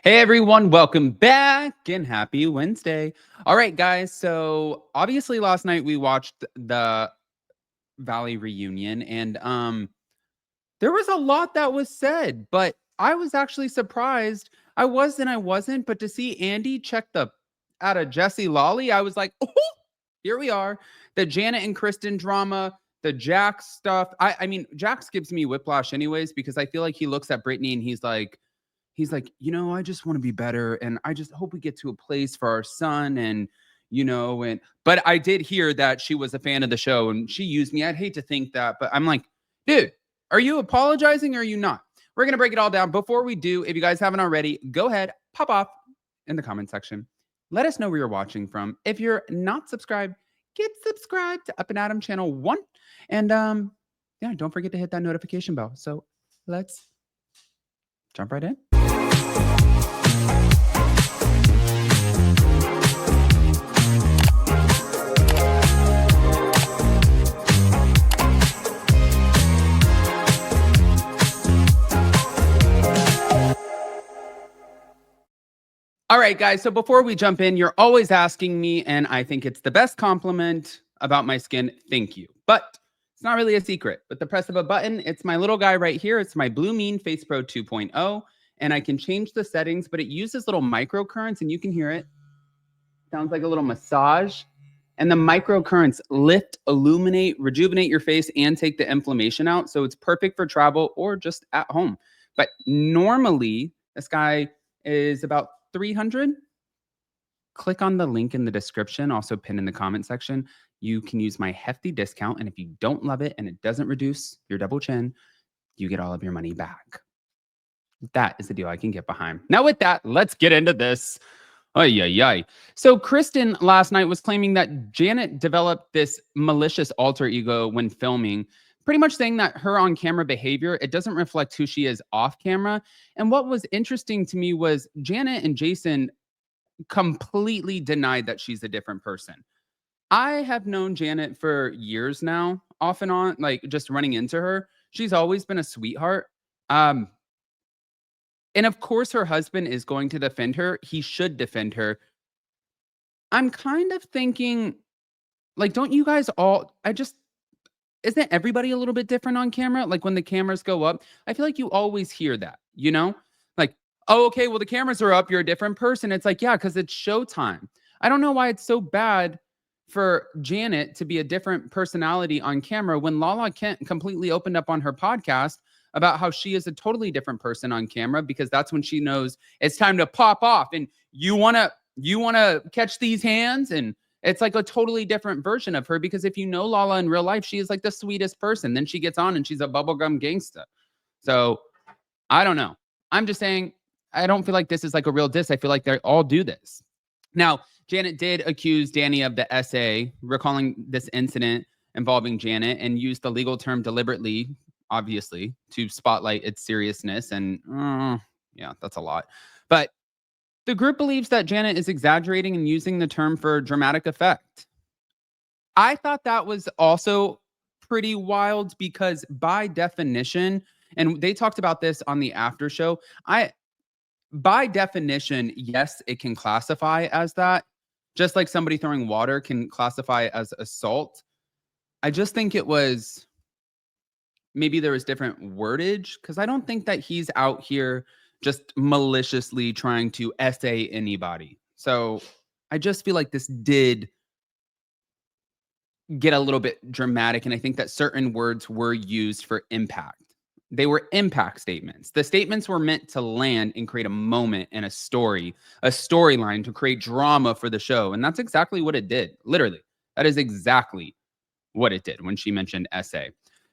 Hey everyone, welcome back and happy Wednesday. All right, guys. So obviously last night we watched the Valley reunion and there was a lot that was said, but I was actually surprised. I wasn't, but to see Andy check the out of Jesse Lally, I was like, oh, here we are. The Janet and Kristen drama, the Jax stuff. I mean, Jax gives me whiplash anyways, because I feel like he looks at Brittany and he's like, I just want to be better. And I just hope we get to a place for our son. But I did hear that she was a fan of the show and she used me. I'd hate to think that, but I'm like, dude, are you apologizing or are you not? We're going to break it all down. Before we do, if you guys haven't already, go ahead, pop off in the comment section. Let us know where you're watching from. If you're not subscribed, get subscribed to Up and Adam channel 1. And yeah, don't forget to hit that notification bell. So let's jump right in. All right, guys. So before we jump in, you're always asking me, and I think it's the best compliment about my skin. Thank you. But it's not really a secret. With the press of a button, it's my little guy right here. It's my Blue Mean Face Pro 2.0. And I can change the settings, but it uses little microcurrents, and you can hear it. Sounds like a little massage. And the microcurrents lift, illuminate, rejuvenate your face, and take the inflammation out. So it's perfect for travel or just at home. But normally, this guy is about 300. Click on the link in the description, also pinned in the comment section. You can use my hefty discount. And if you don't love it and it doesn't reduce your double chin, you get all of your money back. That is the deal I can get behind. Now with that, let's get into this. Ay, ay, ay. So Kristen last night was claiming that Janet developed this malicious alter ego when filming, pretty much saying that her on-camera behavior, it doesn't reflect who she is off camera. And what was interesting to me was Janet and Jason completely denied that she's a different person. I have known Janet for years now, off and on, like just running into her. She's always been a sweetheart. Um, and of course, her husband is going to defend her. He should defend her. I'm kind of thinking, like, don't you guys all, isn't everybody a little bit different on camera? Like when the cameras go up, I feel like you always hear that, Like, oh, okay, well, the cameras are up. You're a different person. It's like, yeah, because it's showtime. I don't know why it's so bad for Janet to be a different personality on camera when Lala Kent completely opened up on her podcast about how she is a totally different person on camera, because that's when she knows it's time to pop off and you want to catch these hands. And it's like a totally different version of her, because if you know Lala in real life, she is like the sweetest person. Then she gets on and she's a bubblegum gangsta. So I don't know. I'm just saying, I don't feel like this is like a real diss. I feel like they all do this. Now, Janet did accuse Danny of the essay, recalling this incident involving Janet, and used the legal term deliberately, obviously, to spotlight its seriousness. And yeah, that's a lot. But the group believes that Janet is exaggerating and using the term for dramatic effect. I thought that was also pretty wild, because by definition, and they talked about this on the after show, by definition, yes, it can classify as that. Just like somebody throwing water can classify as assault. I just think it was, maybe there was different wordage, because I don't think that he's out here just maliciously trying to essay anybody. So I just feel like this did get a little bit dramatic, and I think that certain words were used for impact. They were impact statements. The statements were meant to land and create a moment and a storyline to create drama for the show. And that's exactly what it did. Literally, that is exactly what it did when she mentioned essay.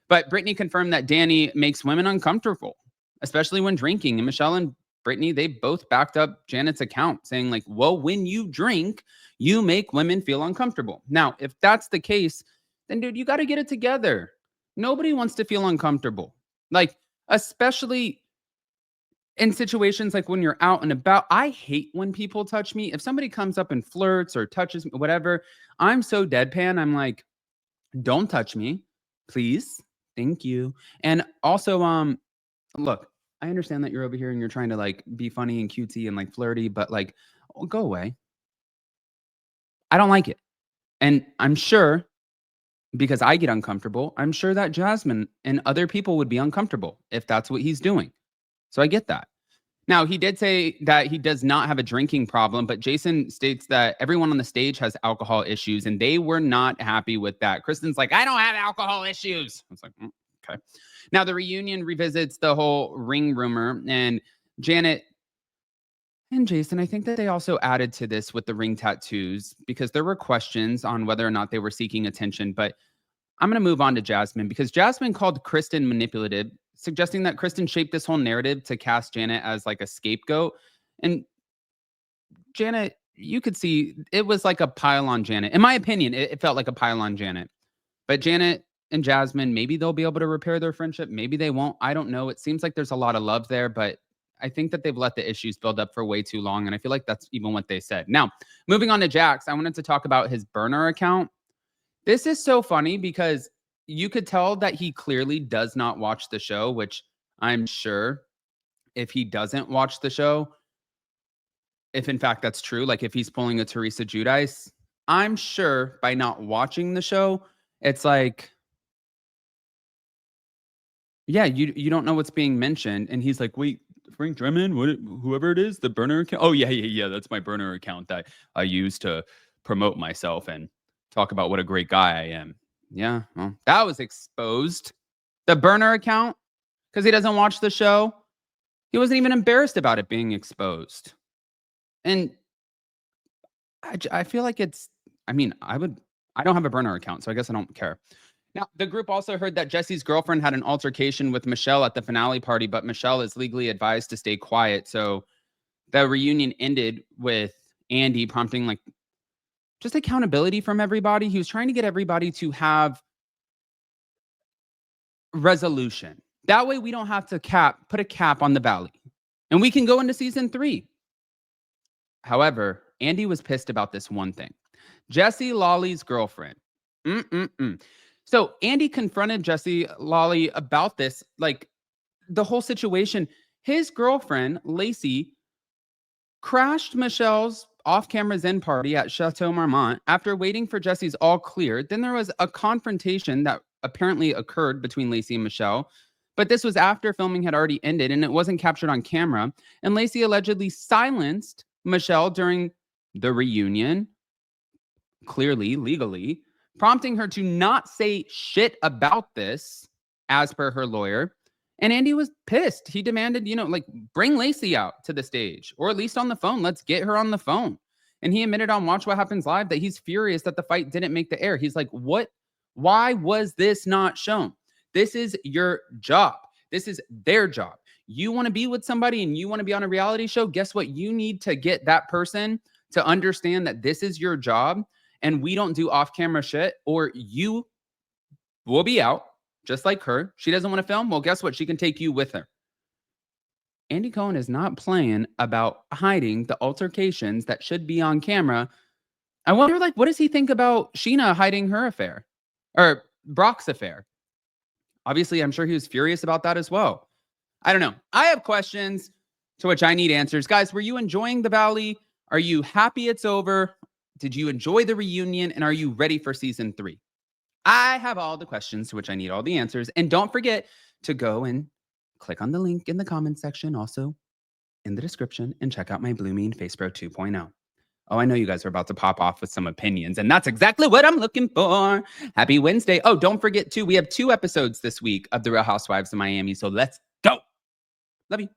But Brittany confirmed that Danny makes women uncomfortable, especially when drinking. And Michelle and Brittany, they both backed up Janet's account, saying like, well, when you drink, you make women feel uncomfortable. Now, if that's the case, then dude, you got to get it together. Nobody wants to feel uncomfortable. Like, especially in situations like when you're out and about. I hate when people touch me. If somebody comes up and flirts or touches me, whatever, I'm so deadpan. I'm like, don't touch me, please. Thank you. And also, look, I understand that you're over here and you're trying to like be funny and cutesy and like flirty, but like, go away. I don't like it. And I'm sure because I get uncomfortable, I'm sure that Jasmine and other people would be uncomfortable if that's what he's doing. So I get that. Now, he did say that he does not have a drinking problem, but Jason states that everyone on the stage has alcohol issues and they were not happy with that. Kristen's like, I don't have alcohol issues. I was like, okay. Now, the reunion revisits the whole ring rumor, and Janet and Jason, I think that they also added to this with the ring tattoos because there were questions on whether or not they were seeking attention. But I'm going to move on to Jasmine because Jasmine called Kristen manipulative, suggesting that Kristen shaped this whole narrative to cast Janet as like a scapegoat. And Janet, you could see it was like a pile on Janet. In my opinion, it felt like a pile on Janet. But Janet and Jasmine, maybe they'll be able to repair their friendship. Maybe they won't. I don't know. It seems like there's a lot of love there, but I think that they've let the issues build up for way too long. And I feel like that's even what they said. Now, moving on to Jax, I wanted to talk about his burner account. This is so funny because you could tell that he clearly does not watch the show, which I'm sure if he doesn't watch the show, if in fact that's true, like if he's pulling a Teresa Giudice, I'm sure by not watching the show, it's like, yeah, you don't know what's being mentioned. And he's like, wait, Frank Drebin, whoever it is, the burner account. Oh, yeah. That's my burner account that I use to promote myself and talk about what a great guy I am. Yeah, well, that was exposed. The burner account, because he doesn't watch the show. He wasn't even embarrassed about it being exposed. And I feel like it's, I mean, I don't have a burner account, so I guess I don't care. Now, the group also heard that Jesse's girlfriend had an altercation with Michelle at the finale party, but Michelle is legally advised to stay quiet. So the reunion ended with Andy prompting like just accountability from everybody. He was trying to get everybody to have resolution. That way we don't have to put a cap on the valley. And we can go into season 3. However, Andy was pissed about this one thing. Jesse Lally's girlfriend. So Andy confronted Jesse Lally about this, like the whole situation. His girlfriend, Lacy, crashed Michelle's off-camera Zen party at Chateau Marmont after waiting for Jesse's all clear. Then there was a confrontation that apparently occurred between Lacy and Michelle. But this was after filming had already ended and it wasn't captured on camera. And Lacy allegedly silenced Michelle during the reunion, clearly, legally, prompting her to not say shit about this, as per her lawyer. And Andy was pissed. He demanded, like, bring Lacy out to the stage, or at least on the phone. Let's get her on the phone. And he admitted on Watch What Happens Live that he's furious that the fight didn't make the air. He's like, what? Why was this not shown? This is your job. This is their job. You want to be with somebody and you want to be on a reality show. Guess what? You need to get that person to understand that this is your job and we don't do off-camera shit, or you will be out just like her. She doesn't want to film. Well, guess what? She can take you with her. Andy Cohen is not playing about hiding the altercations that should be on camera. I wonder, like, what does he think about Sheena hiding her affair or Brock's affair? Obviously, I'm sure he was furious about that as well. I don't know. I have questions to which I need answers. Guys, were you enjoying the Valley? Are you happy it's over? Did you enjoy the reunion? And are you ready for season 3? I have all the questions to which I need all the answers. And don't forget to go and click on the link in the comment section, also in the description, and check out my Blue Mean Face Pro 2.0. Oh, I know you guys are about to pop off with some opinions, and that's exactly what I'm looking for. Happy Wednesday. Oh, don't forget, too, we have 2 episodes this week of The Real Housewives of Miami, so let's go. Love you.